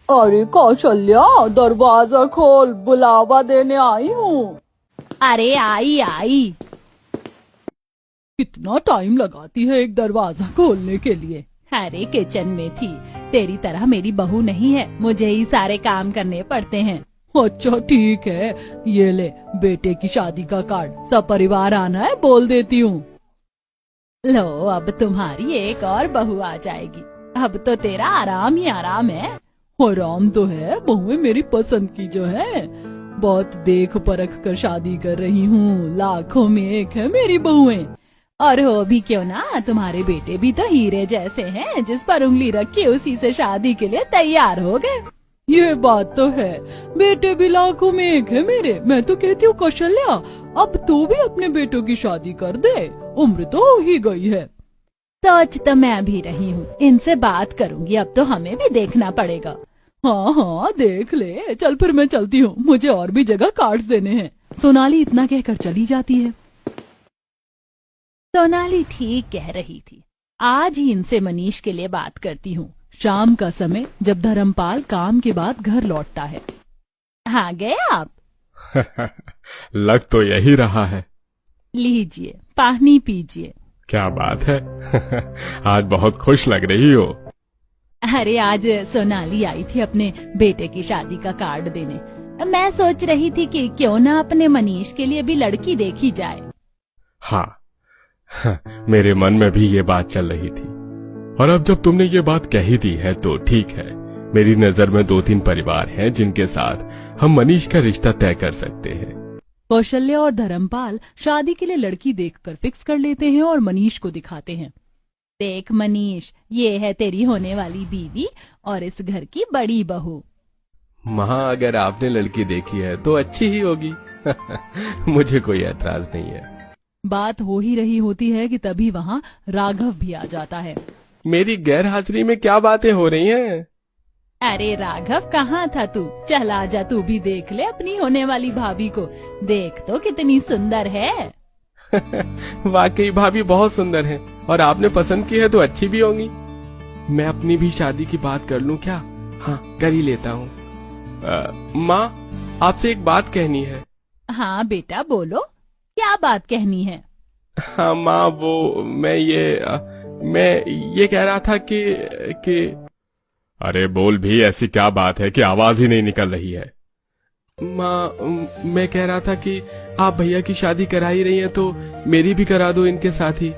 अरे कौशल्या, दरवाजा खोल, बुलावा देने आई हूँ। अरे आई आई। कितना टाइम लगाती है एक दरवाजा खोलने के लिए। अरे किचन में थी, तेरी तरह मेरी बहू नहीं है, मुझे ही सारे काम करने पड़ते हैं। अच्छा ठीक है, ये ले बेटे की शादी का कार्ड, सब परिवार आना है, बोल देती हूँ। लो, अब तुम्हारी एक और बहू आ जाएगी, अब तो तेरा आराम ही आराम है। आराम तो है, बहुएं मेरी पसंद की जो है, बहुत देख परख कर शादी कर रही हूँ, लाखों में एक है मेरी बहुएं। और हो भी क्यों ना, तुम्हारे बेटे भी तो हीरे जैसे हैं, जिस पर उंगली रखी उसी से शादी के लिए तैयार हो गए। ये बात तो है, बेटे भी लाखों में एक है मेरे। मैं तो कहती हूँ कौशल्या, अब तू भी अपने बेटों की शादी कर दे, उम्र तो हो ही गई है। सोच तो मैं भी रही हूँ, इनसे बात करूंगी, अब तो हमें भी देखना पड़ेगा। हाँ हाँ देख ले, चल फिर मैं चलती हूँ, मुझे और भी जगह कार्ड्स देने हैं। सोनाली इतना कहकर चली जाती है। सोनाली ठीक कह रही थी, आज ही इनसे मनीष के लिए बात करती हूँ। शाम का समय, जब धर्मपाल काम के बाद घर लौटता है। आ गए आप? लग तो यही रहा है। लीजिए, पानी पीजिए। क्या बात है। आज बहुत खुश लग रही हो। अरे आज सोनाली आई थी अपने बेटे की शादी का कार्ड देने। मैं सोच रही थी कि क्यों ना अपने मनीष के लिए भी लड़की देखी जाए। हाँ, मेरे मन में भी ये बात चल रही थी, और अब जब तुमने ये बात कही दी है तो ठीक है। मेरी नजर में 2-3 परिवार हैं जिनके साथ हम मनीष का रिश्ता तय कर सकते हैं। कौशल्या और धर्मपाल शादी के लिए लड़की देखकर फिक्स कर लेते हैं और मनीष को दिखाते हैं। देख मनीष, ये है तेरी होने वाली बीवी और इस घर की बड़ी बहू। माँ, अगर आपने लड़की देखी है तो अच्छी ही होगी। मुझे कोई ऐतराज नहीं है। बात हो ही रही होती है कि तभी वहाँ राघव भी आ जाता है। मेरी गैर हाजिरी में क्या बातें हो रही हैं? अरे राघव, कहाँ था तू? चल आजा, तू भी देख ले अपनी होने वाली भाभी को, देख तो कितनी सुंदर है। वाकई भाभी बहुत सुंदर है, और आपने पसंद की है तो अच्छी भी होंगी। मैं अपनी भी शादी की बात कर लूं क्या? हाँ, कर ही लेता हूँ। माँ, आपसे एक बात कहनी है। हाँ बेटा बोलो, क्या बात कहनी है? हाँ माँ, वो मैं ये कह रहा था कि अरे बोल भी, ऐसी क्या बात है कि आवाज ही नहीं निकल रही है? माँ, मैं कह रहा था कि आप भैया की शादी करा ही रही हैं तो मेरी भी करा दो इनके साथ ही।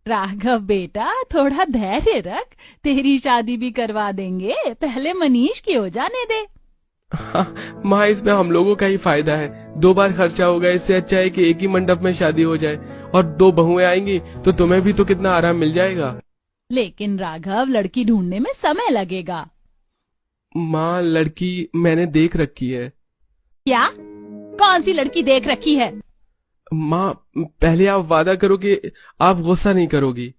राघव बेटा, थोड़ा धैर्य रख, तेरी शादी भी करवा देंगे, पहले मनीष की हो जाने दे। हाँ, माँ, इसमें हम लोगों का ही फायदा है, 2 बार खर्चा होगा, इससे अच्छा है कि एक ही मंडप में शादी हो जाए, और 2 बहुएं आएंगी तो तुम्हें भी तो कितना आराम मिल जाएगा। लेकिन राघव, लड़की ढूंढने में समय लगेगा। माँ, लड़की मैंने देख रखी है। क्या? कौन सी लड़की देख रखी है? माँ, पहले आप वादा करो कि आप गुस्सा नहीं करोगी।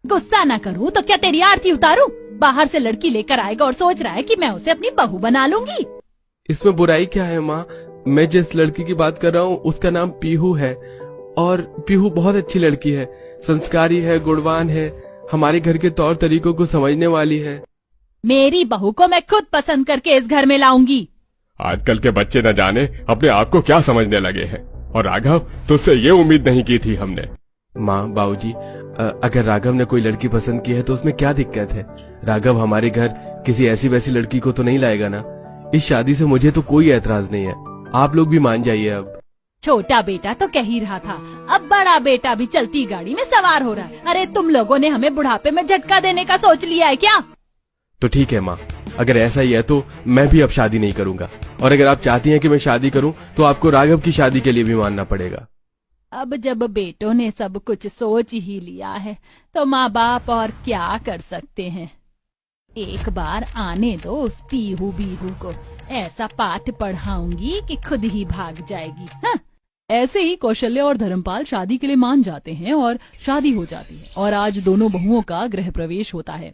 गुस्सा ना करूं तो क्या तेरी आरती उतारूं? बाहर से लड़की लेकर आएगा और सोच रहा है कि मैं उसे अपनी बहू बना लूंगी। इसमें बुराई क्या है माँ? मैं जिस लड़की की बात कर रहा हूँ उसका नाम पीहू है, और पीहू बहुत अच्छी लड़की है, संस्कारी है, गुणवान है, हमारे घर के तौर तरीकों को समझने वाली है। मेरी बहू को मैं खुद पसंद करके इस घर में लाऊंगी। आजकल के बच्चे न जाने अपने आप को क्या समझने लगे हैं, और राघव, तुझसे ये उम्मीद नहीं की थी हमने। माँ, बाबूजी, अगर राघव ने कोई लड़की पसंद की है तो उसमें क्या दिक्कत है? राघव हमारे घर किसी ऐसी वैसी लड़की को तो नहीं लाएगा ना? इस शादी से मुझे तो कोई ऐतराज नहीं है, आप लोग भी मान जाइए अब। छोटा बेटा तो कह ही रहा था, अब बड़ा बेटा भी चलती गाड़ी में सवार हो रहा है। अरे तुम लोगों ने हमें बुढ़ापे में झटका देने का सोच लिया है क्या? तो ठीक है माँ, अगर ऐसा ही है तो मैं भी अब शादी नहीं करूंगा, और अगर आप चाहती हैं कि मैं शादी करूं तो आपको राघव की शादी के लिए भी मानना पड़ेगा। अब जब बेटों ने सब कुछ सोच ही लिया है तो माँ बाप और क्या कर सकते हैं। एक बार आने दो उस पीहू बीहू को, ऐसा पाठ पढ़ाऊंगी कि खुद ही भाग जाएगी। हाँ? ऐसे ही कौशल्या और धर्मपाल शादी के लिए मान जाते हैं और शादी हो जाती है, और आज दोनों बहुओं का गृह प्रवेश होता है।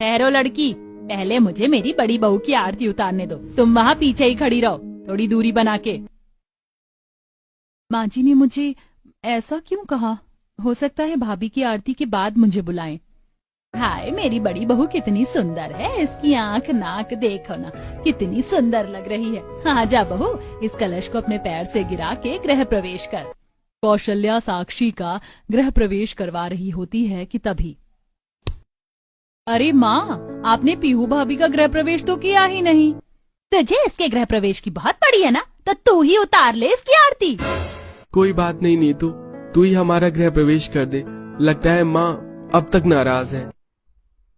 ठहरो लड़की, पहले मुझे मेरी बड़ी बहू की आरती उतारने दो, तुम वहाँ पीछे ही खड़ी रहो, थोड़ी दूरी बना के। माँ जी ने मुझे ऐसा क्यों कहा? हो सकता है भाभी की आरती के बाद मुझे बुलाएं। हाय मेरी बड़ी बहू कितनी सुंदर है, इसकी आंख नाक देखो ना कितनी सुंदर लग रही है। हाँ जा बहू, इस कलश को अपने पैर से गिरा के गृह प्रवेश कर। कौशल्या साक्षी का गृह प्रवेश करवा रही होती है कि तभी, अरे माँ, आपने पीहू भाभी का गृह प्रवेश तो किया ही नहीं। तुझे इसके गृह प्रवेश की बहुत पड़ी है ना, तो तू ही उतार ले इसकी आरती। कोई बात नहीं नीतू, तू ही हमारा गृह प्रवेश कर दे। लगता है माँ अब तक नाराज है।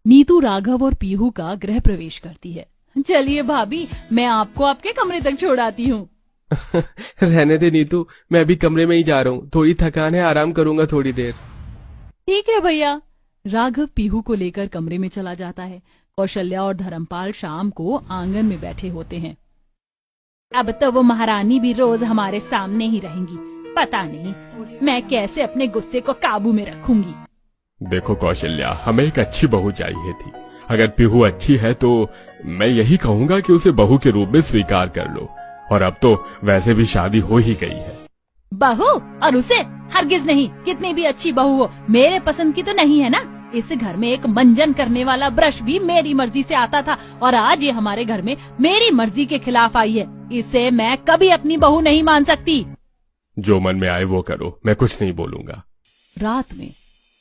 नीतू राघव और पीहू का गृह प्रवेश करती है। चलिए भाभी, मैं आपको आपके कमरे तक छोड़ाती हूँ। रहने दे नीतू, मैं भी कमरे में ही जा रहा हूँ, थोड़ी थकान है, आराम करूंगा थोड़ी देर। ठीक है भैया। राघव पीहू को लेकर कमरे में चला जाता है। कौशल्या और धर्मपाल शाम को आंगन में बैठे होते हैं। अब तो वो महारानी भी रोज हमारे सामने ही रहेंगी। पता नहीं मैं कैसे अपने गुस्से को काबू में रखूंगी। देखो कौशल्या, हमें एक अच्छी बहू चाहिए थी। अगर पीहू अच्छी है तो मैं यही कहूंगा कि उसे बहू के रूप में स्वीकार कर लो। और अब तो वैसे भी शादी हो ही गई है। बहू और उसे हरगिज नहीं, कितनी भी अच्छी बहू हो मेरे पसंद की तो नहीं है ना। इस घर में एक मंजन करने वाला ब्रश भी मेरी मर्जी से आता था और आज ये हमारे घर में मेरी मर्जी के खिलाफ आई है। इसे मैं कभी अपनी बहू नहीं मान सकती। जो मन में आए वो करो, मैं कुछ नहीं बोलूंगा। रात में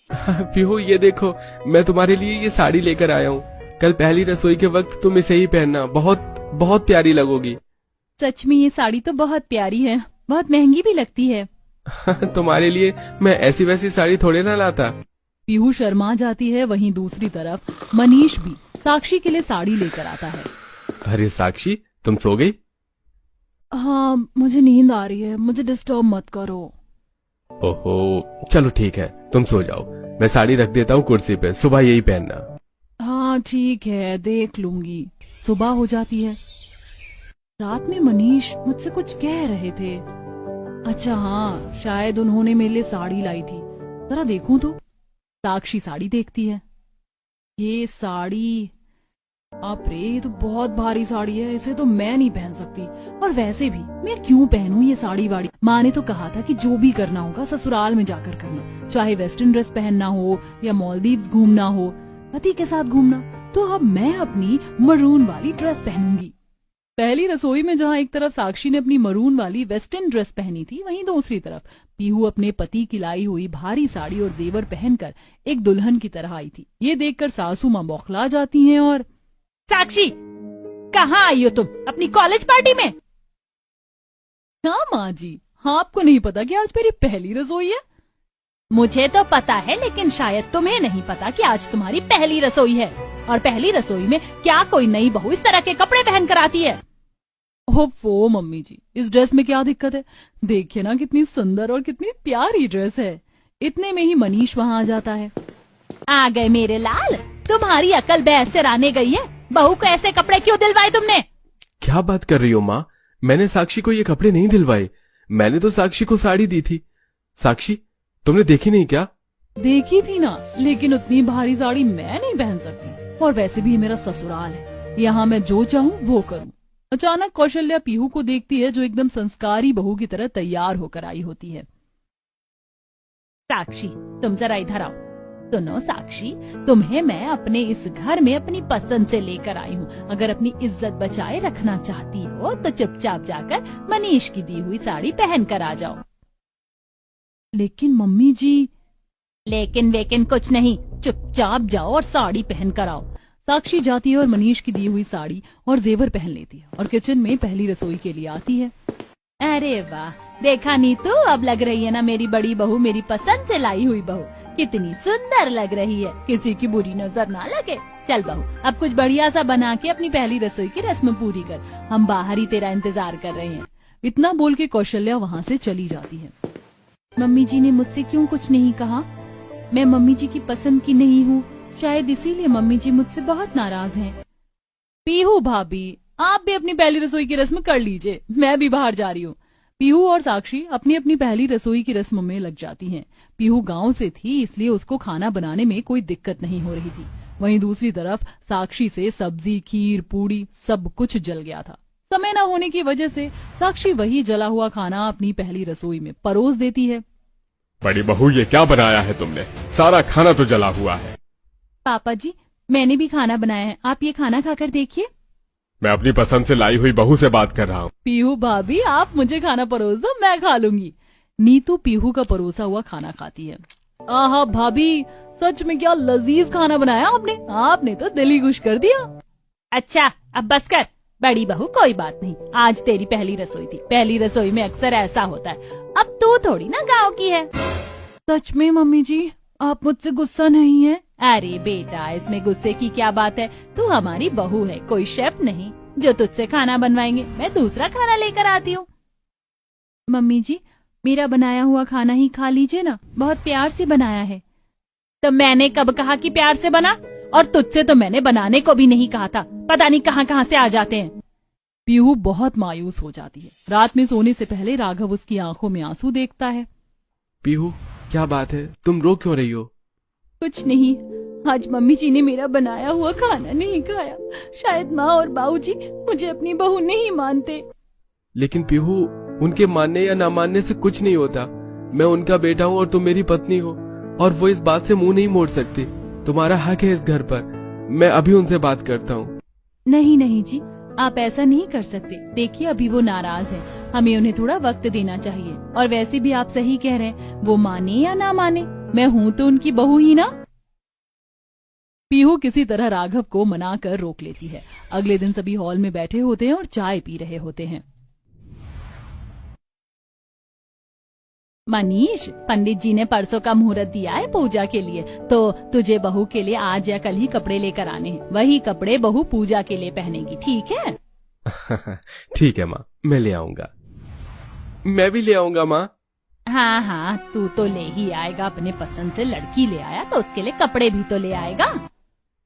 पीहू ये देखो, मैं तुम्हारे लिए ये साड़ी लेकर आया हूँ। कल पहली रसोई के वक्त तुम इसे ही पहनना, बहुत बहुत प्यारी लगोगी। सच में ये साड़ी तो बहुत प्यारी है, बहुत महंगी भी लगती है। तुम्हारे लिए मैं ऐसी वैसी साड़ी थोड़े ना लाता। पीहू शर्मा जाती है। वहीं दूसरी तरफ मनीष भी साक्षी के लिए साड़ी लेकर आता है। अरे साक्षी, तुम सो गई? हाँ, मुझे नींद आ रही है, मुझे डिस्टर्ब मत करो। ओहो, चलो ठीक है, तुम सो जाओ। मैं साड़ी रख देता हूँ कुर्सी पे, सुबह यही पहनना। हाँ ठीक है, देख लूंगी। सुबह हो जाती है। रात में मनीष मुझसे कुछ कह रहे थे। अच्छा हाँ, शायद उन्होंने मेरे लिए साड़ी लाई थी, जरा देखूं तो। साक्षी साड़ी देखती है। ये साड़ी, आप रे, ये तो बहुत भारी साड़ी है, इसे तो मैं नहीं पहन सकती। और वैसे भी मैं क्यों पहनूं ये साड़ी वाड़ी। माँ ने तो कहा था कि जो भी करना होगा ससुराल में जाकर करना, चाहे वेस्टर्न ड्रेस पहनना हो या मालदीव्स घूमना हो, पति के साथ घूमना। तो अब मैं अपनी मरून वाली ड्रेस पहनूंगी। पहली रसोई में जहाँ एक तरफ साक्षी ने अपनी मरून वाली वेस्टर्न ड्रेस पहनी थी, वहीं दूसरी तरफ पीहू अपने पति की लाई हुई भारी साड़ी और जेवर पहनकर एक दुल्हन की तरह आई थी। ये देखकर सासू माँ बौखला जाती हैं और, साक्षी, कहाँ आई हो तुम? अपनी कॉलेज पार्टी में? हाँ माँ जी, हाँ, आपको नहीं पता कि आज मेरी पहली रसोई है? मुझे तो पता है, लेकिन शायद तुम्हें नहीं पता कि आज तुम्हारी पहली रसोई है। और पहली रसोई में क्या कोई नई बहू इस तरह के कपड़े पहन कर आती है? ओफो मम्मी जी, इस ड्रेस में क्या दिक्कत है? देखिए ना कितनी सुंदर और कितनी प्यारी ड्रेस है। इतने में ही मनीष वहाँ आ जाता है। आ गए मेरे लाल, तुम्हारी अकल भैंस चराने गई है। बहू को ऐसे कपड़े क्यों दिलवाए तुमने? क्या बात कर रही हो माँ? मैंने साक्षी को ये कपड़े नहीं दिलवाए। मैंने तो साक्षी को साड़ी दी थी। साक्षी, तुमने देखी नहीं क्या? देखी थी ना, लेकिन उतनी भारी साड़ी मैं नहीं पहन सकती। और वैसे भी मेरा ससुराल है, यहाँ मैं जो चाहूँ वो करूँ। अचानक कौशल्या पीहू को देखती है, जो एकदम संस्कारी बहू की तरह तैयार होकर आई होती है। साक्षी, तुम जरा इधर आओ। सुनो साक्षी, तुम्हें मैं अपने इस घर में अपनी पसंद से लेकर आई हूँ। अगर अपनी इज्जत बचाए रखना चाहती हो तो चुपचाप जाकर मनीष की दी हुई साड़ी पहन कर आ जाओ। लेकिन मम्मी जी। लेकिन वेकिन कुछ नहीं, चुपचाप जाओ और साड़ी पहन कर आओ। साक्षी जाती है और मनीष की दी हुई साड़ी और जेवर पहन लेती है और किचन में पहली रसोई के लिए आती है। अरे वाह, देखा नीतू, अब लग रही है ना मेरी बड़ी बहू मेरी पसंद से लाई हुई बहू। कितनी सुंदर लग रही है, किसी की बुरी नजर ना लगे। चल बहू, अब कुछ बढ़िया सा बना के अपनी पहली रसोई की रस्म पूरी कर। हम बाहर ही तेरा इंतजार कर रहे हैं। इतना बोल के कौशल्या वहाँ से चली जाती है। मम्मी जी ने मुझसे क्यों कुछ नहीं कहा? मैं मम्मी जी की पसंद की नहीं हूँ, शायद इसीलिए मम्मी जी मुझसे बहुत नाराज हैं। पीहू भाभी, आप भी अपनी पहली रसोई की रस्म कर लीजिए, मैं भी बाहर जा रही हूँ। पीहू और साक्षी अपनी अपनी पहली रसोई की रस्म में लग जाती हैं। पीहू गांव से थी, इसलिए उसको खाना बनाने में कोई दिक्कत नहीं हो रही थी। वहीं दूसरी तरफ साक्षी से सब्जी, खीर, पूड़ी सब कुछ जल गया था। समय न होने की वजह से साक्षी वही जला हुआ खाना अपनी पहली रसोई में परोस देती है। बड़ी बहू, ये क्या बनाया है तुमने? सारा खाना तो जला हुआ है। पापा जी, मैंने भी खाना बनाया है, आप ये खाना खाकर देखिए। मैं अपनी पसंद से लाई हुई बहू से बात कर रहा हूँ। पीहू भाभी, आप मुझे खाना परोस दो, मैं खा लूंगी। नीतू पीहू का परोसा हुआ खाना खाती है। आहा भाभी, सच में क्या लजीज खाना बनाया आपने। आपने तो दिल ही खुश कर दिया। अच्छा, अब बस कर। बड़ी बहू, कोई बात नहीं, आज तेरी पहली रसोई थी। पहली रसोई में अक्सर ऐसा होता है। अब तू थोड़ी ना गांव की है। सच में मम्मी जी, आप मुझसे गुस्सा नहीं है? अरे बेटा, इसमें गुस्से की क्या बात है। तू हमारी बहू है, कोई शेफ नहीं जो तुझसे खाना बनवाएंगे। मैं दूसरा खाना लेकर आती हूँ। मम्मी जी, मेरा बनाया हुआ खाना ही खा लीजिए ना, बहुत प्यार से बनाया है। तो मैंने कब कहा कि प्यार से बना? और तुझसे तो मैंने बनाने को भी नहीं कहा था। पता नहीं कहाँ कहाँ से आ जाते हैं। पीहू बहुत मायूस हो जाती है। रात में सोने से पहले राघव उसकी आंखों में आंसू देखता है। पीहू, क्या बात है, तुम रो क्यों रही हो? कुछ नहीं, आज मम्मी जी ने मेरा बनाया हुआ खाना नहीं खाया। शायद माँ और बाबूजी मुझे अपनी बहू नहीं मानते। लेकिन पीहू, उनके मानने या ना मानने से कुछ नहीं होता। मैं उनका बेटा हूँ और तुम मेरी पत्नी हो, और वो इस बात से मुंह नहीं मोड़ सकती। तुम्हारा हक है इस घर पर। मैं अभी उनसे बात करता हूँ। नहीं नहीं जी, आप ऐसा नहीं कर सकते। देखिए, अभी वो नाराज हैं, हमें उन्हें थोड़ा वक्त देना चाहिए। और वैसे भी आप सही कह रहे हैं, वो माने या ना माने, मैं हूँ तो उनकी बहू ही ना। पीहू किसी तरह राघव को मना कर रोक लेती है। अगले दिन सभी हॉल में बैठे होते हैं और चाय पी रहे होते हैं। मनीष, पंडित जी ने परसों का मुहूर्त दिया है पूजा के लिए, तो तुझे बहू के लिए आज या कल ही कपड़े लेकर आने हैं। वही कपड़े बहू पूजा के लिए पहनेगी, ठीक है? ठीक है माँ, मैं ले आऊंगा। मैं भी ले आऊंगा माँ। हाँ हाँ, तू तो ले ही आएगा। अपने पसंद से लड़की ले आया तो उसके लिए कपड़े भी तो ले आएगा।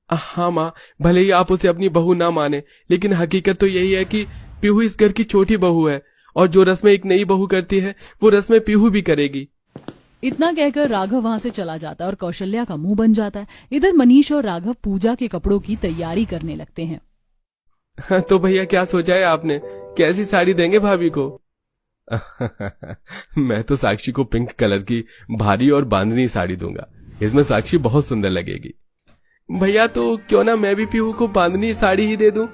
हाँ माँ, भले ही आप उसे अपनी बहू ना माने, लेकिन हकीकत तो यही है कि पीहू इस घर की छोटी बहू है, और जो रस्में एक नई बहू करती है वो रस्में पीहू भी करेगी। इतना कहकर राघव वहाँ से चला जाता है और कौशल्या का मुंह बन जाता है। इधर मनीष और राघव पूजा के कपड़ों की तैयारी करने लगते हैं। तो भैया, क्या सोचा है आपने? कैसी साड़ी देंगे भाभी को? मैं तो साक्षी को पिंक कलर की भारी और बांधनी साड़ी दूंगा। इसमें साक्षी बहुत सुंदर लगेगी। भैया, तो क्यों ना मैं भी पीहू को बांधनी साड़ी ही दे दूं,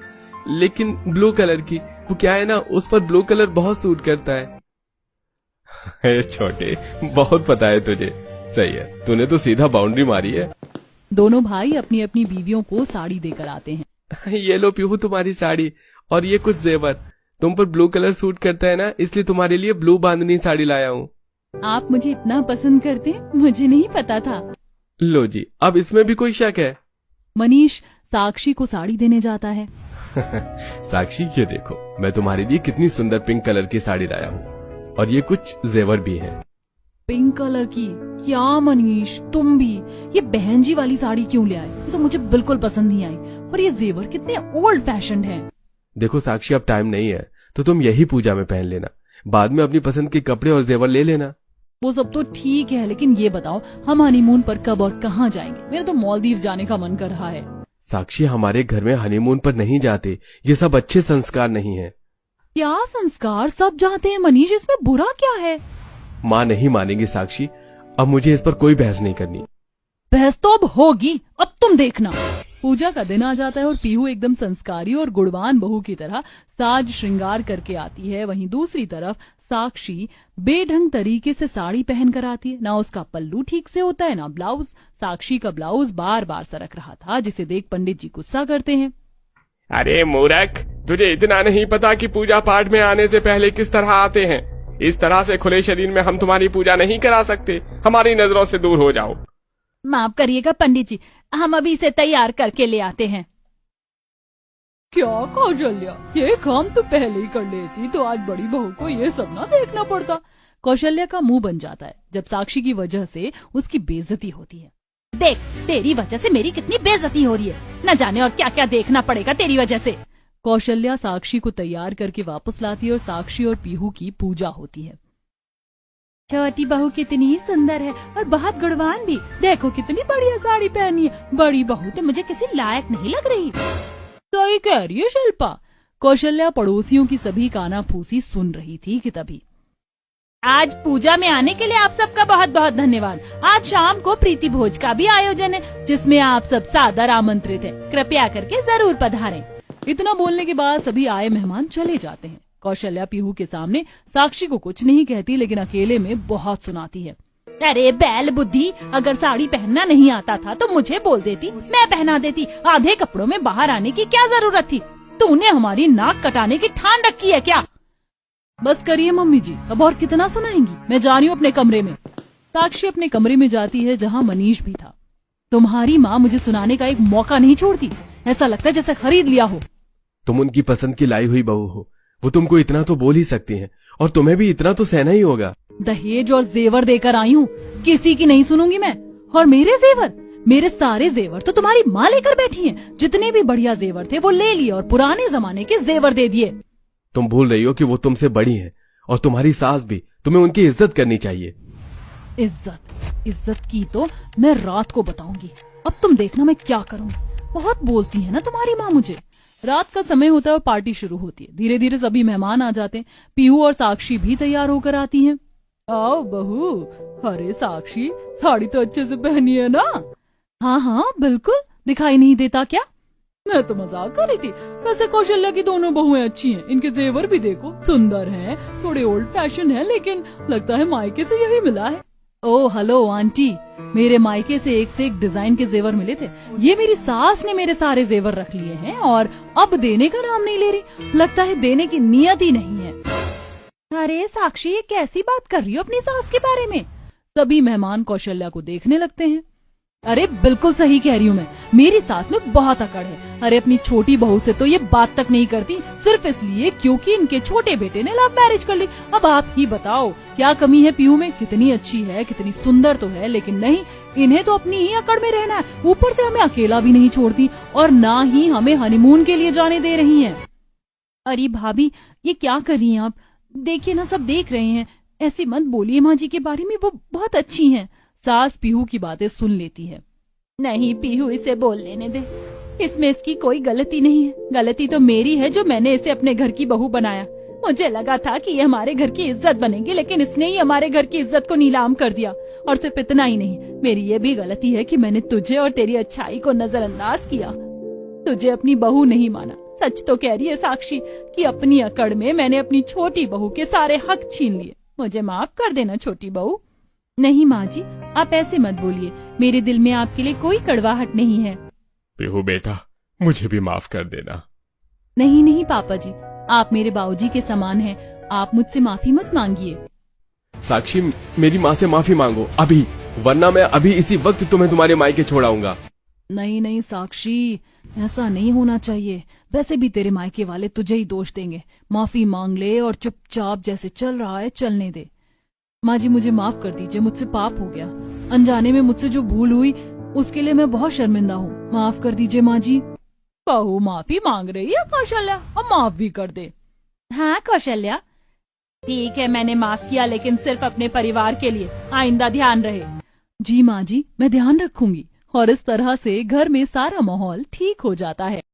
लेकिन ब्लू कलर की। वो क्या है ना, उस पर ब्लू कलर बहुत सूट करता है। छोटे, बहुत पता है तुझे। सही है, तूने तो सीधा बाउंड्री मारी है। दोनों भाई अपनी अपनी बीवियों को साड़ी देकर आते हैं। ये लो पीहू, तुम्हारी साड़ी, और ये कुछ जेवर। तुम पर ब्लू कलर सूट करता है ना, इसलिए तुम्हारे लिए ब्लू बांधनी साड़ी लाया हूँ। आप मुझे इतना पसंद करते हैं, मुझे नहीं पता था। लो जी, अब इसमें भी कोई शक है? मनीष साक्षी को साड़ी देने जाता है। साक्षी, ये देखो, मैं तुम्हारे लिए कितनी सुंदर पिंक कलर की साड़ी लाया हूँ, और ये कुछ जेवर भी है। पिंक कलर की? क्या मनीष, तुम भी ये बहन जी वाली साड़ी क्यों ले आए? ये तो मुझे बिल्कुल पसंद नहीं आई। और ये जेवर कितने ओल्ड फैशन हैं। देखो साक्षी, अब टाइम नहीं है, तो तुम यही पूजा में पहन लेना। बाद में अपनी पसंद के कपड़े और जेवर ले लेना। वो सब तो ठीक है, लेकिन ये बताओ, हम हनीमून पर कब और कहाँ जाएंगे? मेरा तो मालदीव जाने का मन कर रहा है। साक्षी, हमारे घर में हनीमून पर नहीं जाते। ये सब अच्छे संस्कार नहीं है। क्या संस्कार? सब जाते हैं मनीष, इसमें बुरा क्या है? माँ नहीं मानेगी साक्षी। अब मुझे इस पर कोई बहस नहीं करनी। बहस तो अब होगी, अब तुम देखना। पूजा का दिन आ जाता है और पीहू एकदम संस्कारी और गुणवान बहू की तरह साज श्रृंगार करके आती है। वहीं दूसरी तरफ साक्षी बेढंग तरीके से साड़ी पहन कर आती है। ना उसका पल्लू ठीक से होता है, ना ब्लाउज। साक्षी का ब्लाउज बार बार सरक रहा था, जिसे देख पंडित जी गुस्सा करते हैं। अरे मूर्ख, तुझे इतना नहीं पता कि पूजा पाठ में आने से पहले किस तरह आते हैं? इस तरह से खुले शरीर में हम तुम्हारी पूजा नहीं करा सकते। हमारी नजरों से दूर हो जाओ। माफ करिएगा पंडित जी, हम अभी इसे तैयार करके ले आते हैं। क्या कौशल्या, ये काम तो पहले ही कर लेती तो आज बड़ी बहू को ये सब ना देखना पड़ता। कौशल्या का मुंह बन जाता है जब साक्षी की वजह से उसकी बेइज्जती होती है। देख, तेरी वजह से मेरी कितनी बेइज्जती हो रही है। न जाने और क्या क्या देखना पड़ेगा तेरी वजह से। कौशल्या साक्षी को तैयार करके वापस लाती है और साक्षी और पीहू की पूजा होती है। छोटी बहू कितनी सुंदर है और बहुत गुणवान भी। देखो कितनी बढ़िया साड़ी पहनी है। बड़ी बहू तो मुझे किसी लायक नहीं लग रही। सही कह रही है शिल्पा। कौशल्या पड़ोसियों की सभी कानाफूसी सुन रही थी कि तभी आज पूजा में आने के लिए आप सबका बहुत बहुत धन्यवाद। आज शाम को प्रीति भोज का भी आयोजन है, जिसमें आप सब सादर आमंत्रित हैं। कृपया करके जरूर पधारें। इतना बोलने के बाद सभी आए मेहमान चले जाते हैं। कौशल्या पीहू के सामने साक्षी को कुछ नहीं कहती, लेकिन अकेले में बहुत सुनाती है। अरे बैल बुद्धि, अगर साड़ी पहनना नहीं आता था तो मुझे बोल देती, मैं पहना देती। आधे कपड़ों में बाहर आने की क्या जरूरत थी? तूने हमारी नाक कटाने की ठान रखी है क्या? बस करिए मम्मी जी, अब और कितना सुनाएंगी। मैं जा रही हूँ अपने कमरे में। साक्षी अपने कमरे में जाती है, जहाँ मनीष भी था। तुम्हारी माँ मुझे सुनाने का एक मौका नहीं छोड़ती। ऐसा लगता है जैसे खरीद लिया हो। तुम उनकी पसंद की लाई हुई बहू हो, वो तुमको इतना तो बोल ही सकती हैं, और तुम्हें भी इतना तो सहना ही होगा। दहेज और जेवर देकर आई हूँ, किसी की नहीं सुनूंगी मैं। और मेरे जेवर, मेरे सारे जेवर तो तुम्हारी माँ लेकर बैठी है। जितने भी बढ़िया जेवर थे वो ले लिए और पुराने जमाने के जेवर दे दिए। तुम भूल रही हो कि वो तुमसे बड़ी हैं, और तुम्हारी सास भी। तुम्हें उनकी इज्जत करनी चाहिए। इज्जत की तो मैं रात को बताऊंगी। अब तुम देखना मैं क्या करूंगी। बहुत बोलती है ना तुम्हारी माँ मुझे। रात का समय होता है और पार्टी शुरू होती है। धीरे धीरे सभी मेहमान आ जाते हैं। पीहू और साक्षी भी तैयार होकर आती हैं। आओ बहू। अरे साक्षी, साड़ी तो अच्छे से पहनी है ना? हाँ हाँ बिल्कुल, दिखाई नहीं देता क्या? मैं तो मजाक कर रही थी। वैसे कौशल्या की दोनों बहुएं अच्छी हैं। इनके जेवर भी देखो, सुंदर हैं, थोड़े ओल्ड फैशन हैं, लेकिन लगता है मायके से यही मिला है। ओ हेलो आंटी, मेरे मायके से एक डिजाइन के जेवर मिले थे। ये मेरी सास ने मेरे सारे जेवर रख लिए हैं और अब देने का नाम नहीं ले रही। लगता है देने की नियत ही नहीं है। अरे साक्षी, ये कैसी बात कर रही हो अपनी सास के बारे में? सभी मेहमान कौशल्या को देखने लगते हैं। अरे बिल्कुल सही कह रही हूँ मैं, मेरी सास में बहुत अकड़ है। अरे अपनी छोटी बहू से तो ये बात तक नहीं करती, सिर्फ इसलिए क्योंकि इनके छोटे बेटे ने लव मैरिज कर ली। अब आप ही बताओ क्या कमी है पीहू में? कितनी अच्छी है, कितनी सुंदर तो है, लेकिन नहीं, इन्हें तो अपनी ही अकड़ में रहना है। ऊपर से हमें अकेला भी नहीं छोड़ती और ना ही हमें हनीमून के लिए जाने दे रही है। अरे भाभी, ये क्या कर रही हैं आप? देखिए ना, सब देख रहे हैं। ऐसे मत बोलिए माँ जी के बारे में, वो बहुत अच्छी हैं। सास पीहू की बातें सुन लेती है। नहीं पीहू, इसे बोल लेने दे। इसमें इसकी कोई गलती नहीं है। गलती तो मेरी है जो मैंने इसे अपने घर की बहू बनाया। मुझे लगा था कि ये हमारे घर की इज्जत बनेगी, लेकिन इसने ही हमारे घर की इज्जत को नीलाम कर दिया। और सिर्फ इतना ही नहीं, मेरी ये भी गलती है कि मैंने तुझे और तेरी अच्छाई को नजरअंदाज किया, तुझे अपनी बहू नहीं माना। सच तो कह रही है साक्षी कि अपनी अकड़ में मैंने अपनी छोटी बहू के सारे हक छीन लिए। मुझे माफ कर देना छोटी बहू। नहीं माँ जी, आप ऐसे मत बोलिए। मेरे दिल में आपके लिए कोई कड़वाहट नहीं है। पीहू बेटा, मुझे भी माफ कर देना। नहीं नहीं पापा जी, आप मेरे बाबूजी के समान हैं। आप मुझसे माफी मत मांगिए। साक्षी, मेरी माँ से माफी मांगो अभी, वरना मैं अभी इसी वक्त तुम्हें तुम्हारे मायके छोड़ाऊंगा। नहीं नहीं साक्षी, ऐसा नहीं होना चाहिए। वैसे भी तेरे मायके वाले तुझे ही दोष देंगे। माफी मांग ले और चुपचाप जैसे चल रहा है चलने दे। माँ जी मुझे माफ कर दीजिए, मुझसे पाप हो गया। अनजाने में मुझसे जो भूल हुई उसके लिए मैं बहुत शर्मिंदा हूँ। माफ कर दीजिए माँ जी। बहू माफी मांग रही है कौशल्या, अब माफ भी कर दे। हाँ कौशल्या, ठीक है, मैंने माफ किया, लेकिन सिर्फ अपने परिवार के लिए। आइंदा ध्यान रहे। जी माँ जी, मैं ध्यान रखूंगी। और इस तरह से घर में सारा माहौल ठीक हो जाता है।